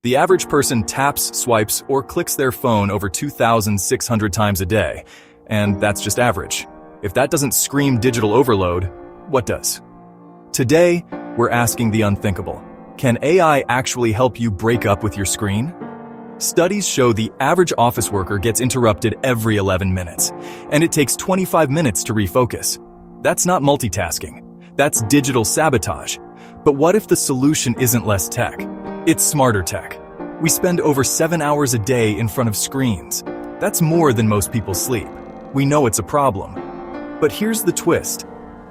The average person taps, swipes, or clicks their phone over 2,600 times a day, and that's just average. If that doesn't scream digital overload, what does? Today, we're asking the unthinkable. Can AI actually help you break up with your screen? Studies show the average office worker gets interrupted every 11 minutes, and it takes 25 minutes to refocus. That's not multitasking. That's digital sabotage. But what if the solution isn't less tech? It's smarter tech. We spend over 7 hours a day in front of screens. That's more than most people sleep. We know it's a problem. But here's the twist.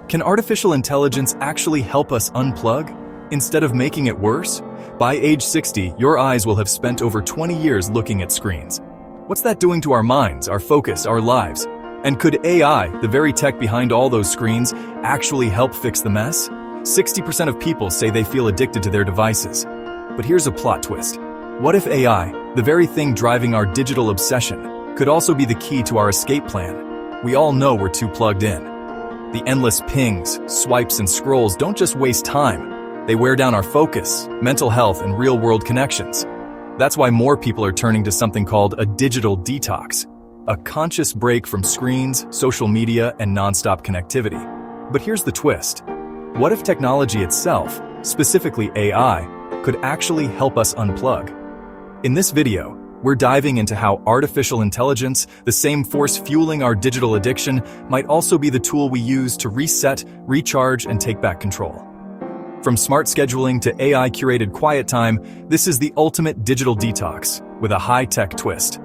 Can artificial intelligence actually help us unplug, instead of making it worse? By age 60, your eyes will have spent over 20 years looking at screens. What's that doing to our minds, our focus, our lives? And could AI, the very tech behind all those screens, actually help fix the mess? 60% of people say they feel addicted to their devices. But here's a plot twist. What if AI, the very thing driving our digital obsession, could also be the key to our escape plan? We all know we're too plugged in. The endless pings, swipes, and scrolls don't just waste time. They wear down our focus, mental health, and real-world connections. That's why more people are turning to something called a digital detox, a conscious break from screens, social media, and nonstop connectivity. But here's the twist. What if technology itself, specifically AI, could actually help us unplug? In this video, we're diving into how artificial intelligence, the same force fueling our digital addiction, might also be the tool we use to reset, recharge, and take back control. From smart scheduling to AI-curated quiet time, this is the ultimate digital detox, with a high-tech twist.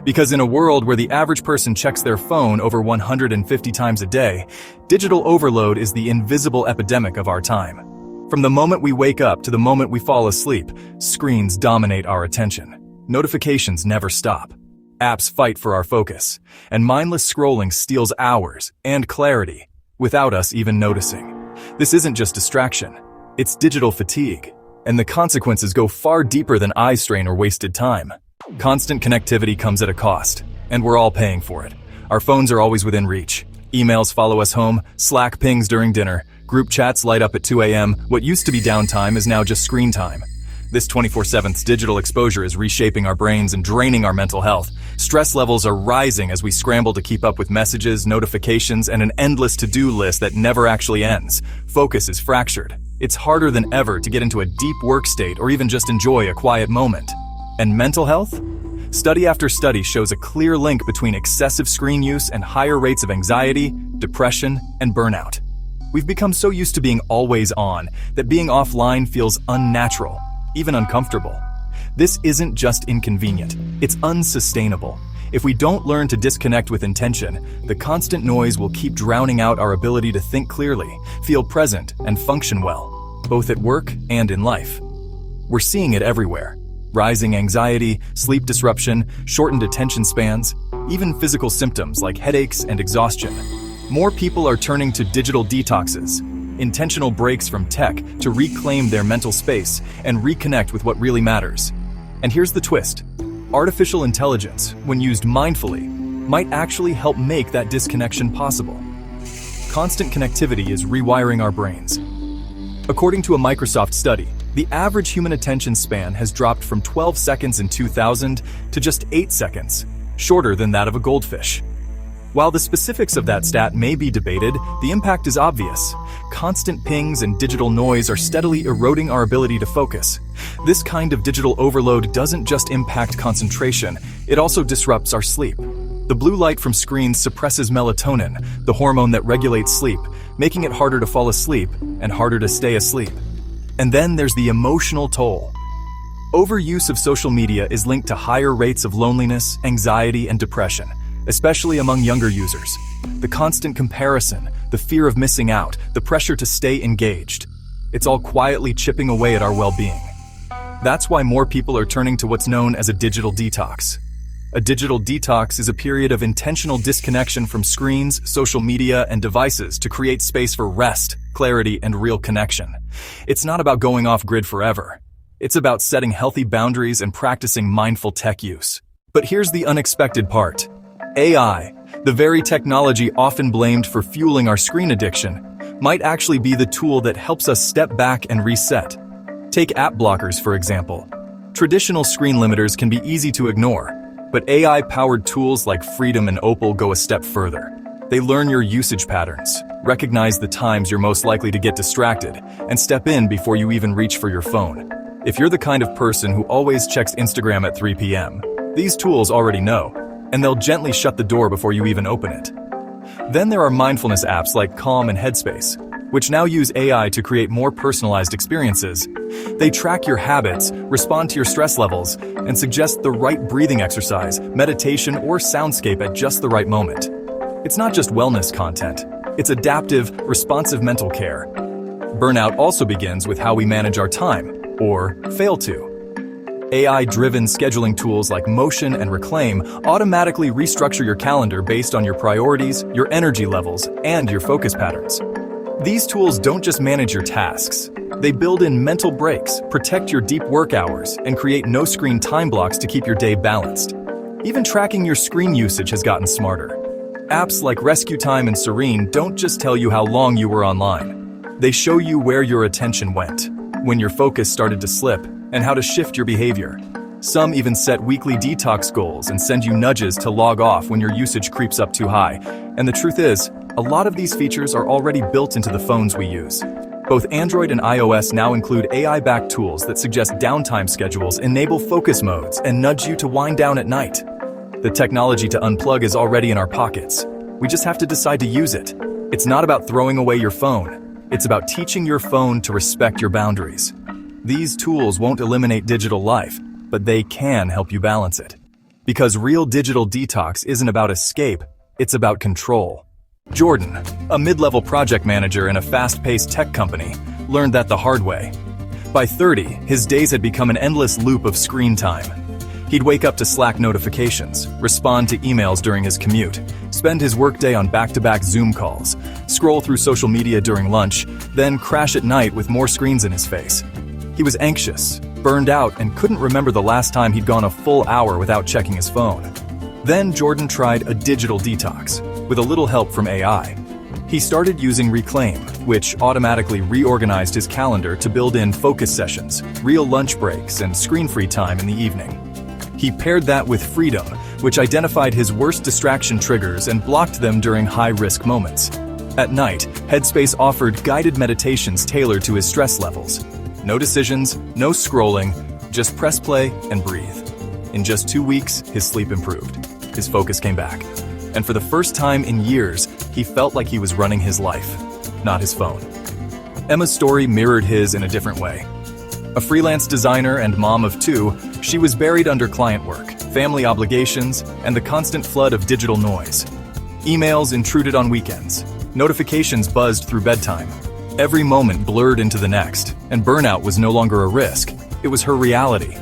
Because in a world where the average person checks their phone over 150 times a day, digital overload is the invisible epidemic of our time. From the moment we wake up to the moment we fall asleep, screens dominate our attention. Notifications never stop. Apps fight for our focus, and mindless scrolling steals hours and clarity without us even noticing. This isn't just distraction, it's digital fatigue, and the consequences go far deeper than eye strain or wasted time. Constant connectivity comes at a cost, and we're all paying for it. Our phones are always within reach. Emails follow us home, Slack pings during dinner, group chats light up at 2 a.m. What used to be downtime is now just screen time. This 24/7 digital exposure is reshaping our brains and draining our mental health. Stress levels are rising as we scramble to keep up with messages, notifications, and an endless to-do list that never actually ends. Focus is fractured. It's harder than ever to get into a deep work state or even just enjoy a quiet moment. And mental health? Study after study shows a clear link between excessive screen use and higher rates of anxiety, depression, and burnout. We've become so used to being always on that being offline feels unnatural, even uncomfortable. This isn't just inconvenient, it's unsustainable. If we don't learn to disconnect with intention, the constant noise will keep drowning out our ability to think clearly, feel present, and function well, both at work and in life. We're seeing it everywhere. Rising anxiety, sleep disruption, shortened attention spans, even physical symptoms like headaches and exhaustion. More people are turning to digital detoxes, intentional breaks from tech to reclaim their mental space and reconnect with what really matters. And here's the twist. Artificial intelligence, when used mindfully, might actually help make that disconnection possible. Constant connectivity is rewiring our brains. According to a Microsoft study, the average human attention span has dropped from 12 seconds in 2000 to just 8 seconds, shorter than that of a goldfish. While the specifics of that stat may be debated, the impact is obvious. Constant pings and digital noise are steadily eroding our ability to focus. This kind of digital overload doesn't just impact concentration, it also disrupts our sleep. The blue light from screens suppresses melatonin, the hormone that regulates sleep, making it harder to fall asleep and harder to stay asleep. And then there's the emotional toll. Overuse of social media is linked to higher rates of loneliness, anxiety, and depression, especially among younger users. The constant comparison, the fear of missing out, the pressure to stay engaged. It's all quietly chipping away at our well-being. That's why more people are turning to what's known as a digital detox. A digital detox is a period of intentional disconnection from screens, social media, and devices to create space for rest, clarity, and real connection. It's not about going off-grid forever. It's about setting healthy boundaries and practicing mindful tech use. But here's the unexpected part. AI, the very technology often blamed for fueling our screen addiction, might actually be the tool that helps us step back and reset. Take app blockers, for example. Traditional screen limiters can be easy to ignore, but AI-powered tools like Freedom and Opal go a step further. They learn your usage patterns, recognize the times you're most likely to get distracted, and step in before you even reach for your phone. If you're the kind of person who always checks Instagram at 3 p.m., these tools already know, and they'll gently shut the door before you even open it. Then there are mindfulness apps like Calm and Headspace, which now use AI to create more personalized experiences. They track your habits, respond to your stress levels, and suggest the right breathing exercise, meditation, or soundscape at just the right moment. It's not just wellness content, it's adaptive, responsive mental care. Burnout also begins with how we manage our time, or fail to. AI-driven scheduling tools like Motion and Reclaim automatically restructure your calendar based on your priorities, your energy levels, and your focus patterns. These tools don't just manage your tasks. They build in mental breaks, protect your deep work hours, and create no-screen time blocks to keep your day balanced. Even tracking your screen usage has gotten smarter. Apps like RescueTime and Serene don't just tell you how long you were online. They show you where your attention went, when your focus started to slip, and how to shift your behavior. Some even set weekly detox goals and send you nudges to log off when your usage creeps up too high. And the truth is, a lot of these features are already built into the phones we use. Both Android and iOS now include AI-backed tools that suggest downtime schedules, enable focus modes, and nudge you to wind down at night. The technology to unplug is already in our pockets. We just have to decide to use it. It's not about throwing away your phone. It's about teaching your phone to respect your boundaries. These tools won't eliminate digital life, but they can help you balance it. Because real digital detox isn't about escape, it's about control. Jordan, a mid-level project manager in a fast-paced tech company, learned that the hard way. By 30, his days had become an endless loop of screen time. He'd wake up to Slack notifications, respond to emails during his commute, spend his workday on back-to-back Zoom calls, scroll through social media during lunch, then crash at night with more screens in his face. He was anxious, burned out, and couldn't remember the last time he'd gone a full hour without checking his phone. Then Jordan tried a digital detox, with a little help from AI. He started using Reclaim, which automatically reorganized his calendar to build in focus sessions, real lunch breaks, and screen-free time in the evening. He paired that with Freedom, which identified his worst distraction triggers and blocked them during high-risk moments. At night, Headspace offered guided meditations tailored to his stress levels. No decisions, no scrolling, just press play and breathe. In just 2 weeks, his sleep improved. His focus came back. And for the first time in years, he felt like he was running his life, not his phone. Emma's story mirrored his in a different way. A freelance designer and mom of 2, she was buried under client work, family obligations, and the constant flood of digital noise. Emails intruded on weekends. Notifications buzzed through bedtime. Every moment blurred into the next, and burnout was no longer a risk. It was her reality.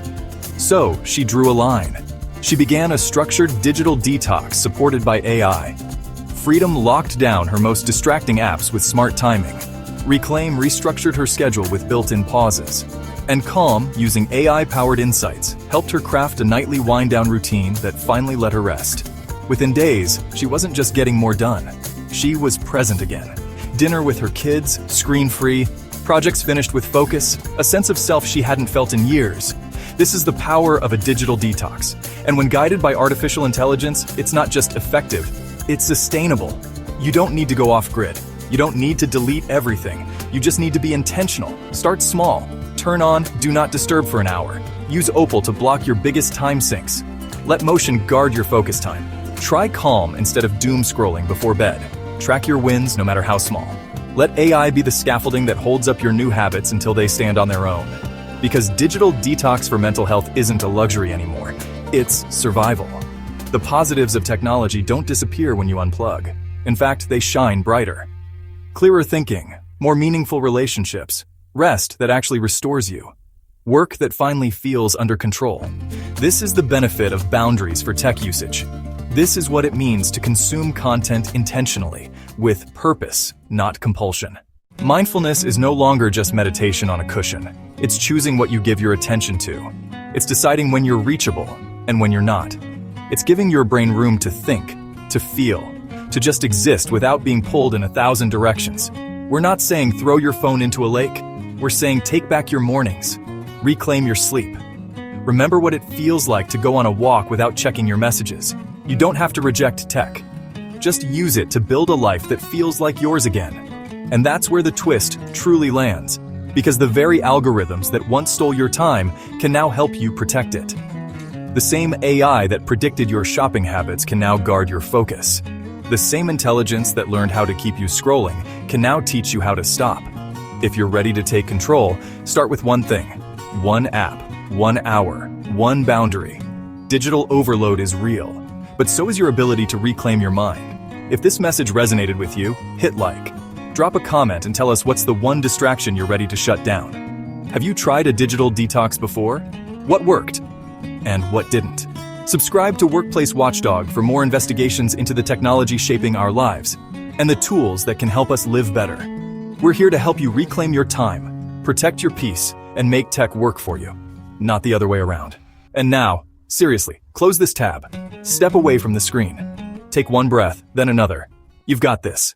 So, she drew a line. She began a structured digital detox supported by AI. Freedom locked down her most distracting apps with smart timing. Reclaim restructured her schedule with built-in pauses. And Calm, using AI-powered insights, helped her craft a nightly wind-down routine that finally let her rest. Within days, she wasn't just getting more done. She was present again. Dinner with her kids, screen-free, projects finished with focus, a sense of self she hadn't felt in years. This is the power of a digital detox. And when guided by artificial intelligence, it's not just effective, it's sustainable. You don't need to go off-grid. You don't need to delete everything. You just need to be intentional. Start small. Turn on Do Not Disturb for an hour. Use Opal to block your biggest time sinks. Let Motion guard your focus time. Try Calm instead of doom scrolling before bed. Track your wins no matter how small. Let AI be the scaffolding that holds up your new habits until they stand on their own. Because digital detox for mental health isn't a luxury anymore. It's survival. The positives of technology don't disappear when you unplug. In fact, they shine brighter. Clearer thinking, more meaningful relationships, rest that actually restores you, work that finally feels under control. This is the benefit of boundaries for tech usage. This is what it means to consume content intentionally, with purpose, not compulsion. Mindfulness is no longer just meditation on a cushion. It's choosing what you give your attention to. It's deciding when you're reachable and when you're not. It's giving your brain room to think, to feel, to just exist without being pulled in 1,000 directions. We're not saying throw your phone into a lake. We're saying take back your mornings, reclaim your sleep, Remember what it feels like to go on a walk without checking your messages. You don't have to reject tech. Just use it to build a life that feels like yours again. And that's where the twist truly lands, because the very algorithms that once stole your time can now help you protect it. The same AI that predicted your shopping habits can now guard your focus. The same intelligence that learned how to keep you scrolling can now teach you how to stop. If you're ready to take control, start with one thing. One app, 1 hour, one boundary. Digital overload is real, but so is your ability to reclaim your mind. If this message resonated with you, hit like. Drop a comment and tell us what's the one distraction you're ready to shut down. Have you tried a digital detox before? What worked? And what didn't? Subscribe to Workplace Watchdog for more investigations into the technology shaping our lives and the tools that can help us live better. We're here to help you reclaim your time, protect your peace, and make tech work for you, not the other way around. And now, seriously, close this tab. Step away from the screen. Take one breath, then another. You've got this.